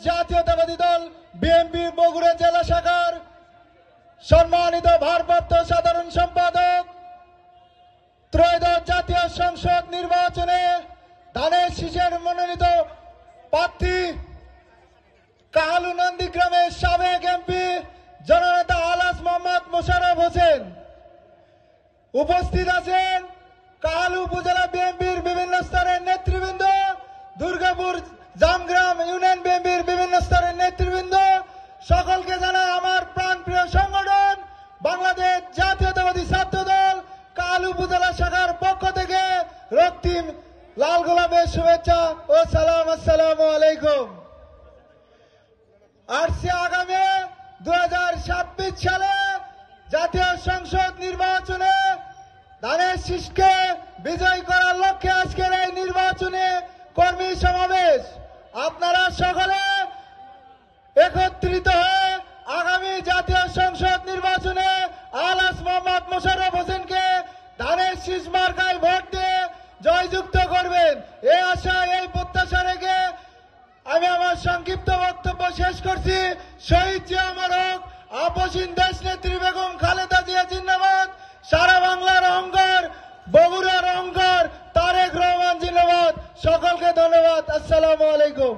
জাতীয়তাবাদী দল বিএনপি বগুড়া জেলা শাখার সম্মানিত ভারপ্রাপ্ত সাধারণ সম্পাদক, ত্রয়োদশ জাতীয় সংসদ নির্বাচনে ধানের শীষের মনোনীত প্রার্থী কাহালু নন্দীগ্রামের সাবেক এমপি জননেতা আলহাজ মোহাম্মদ মোশাররফ হোসেন। উপস্থিত আছেন কাহালু উপজেলা বিএনপির বিভিন্ন স্তরের নেতৃবৃন্দ, দুর্গাপুর জামগ্রাম ইউনিয়ন বিএনপির বিভিন্ন স্তরের নেতৃবৃন্দ। সকলকে জানাই আমার প্রাণপ্রিয় সংগঠন বাংলাদেশ জাতীয়তাবাদী ছাত্র দল কাহালু উপজেলা শাখার পক্ষ থেকে রক্তিম লাল গোলাপের শুভেচ্ছা ও সালাম। আসসালামু আলাইকুম। আসছে আগামী 2026 সালে জাতীয় সংসদ নির্বাচনে ধানের শীষকে বিজয় করার লক্ষ্যে আজকের এই নির্বাচনে কর্মী সমাবেশ। আপনারা সকলে একত্রিত হয়ে আগামী জাতীয় সংসদ নির্বাচনে আলহাজ মোহাম্মদ মোশাররফ হোসেনকে ধানের শীষ মার্কায় ভোট দিয়ে জয়যুক্ত করবেন, এই আশা এই প্রত্যাশা রেখে আমি আমার সংক্ষিপ্ত বক্তব্য শেষ করছি। শহীদ জিয়া অমর হোক, আপসহীন দেশ নেত্রী বেগম খালেদা জিয়া জিন্দাবাদ, সারা বাংলার অহংকার বগুড়ার অহংকার তারেক রহমান জিন্দাবাদ। সকলকে ধন্যবাদ। আসসালামু আলাইকুম।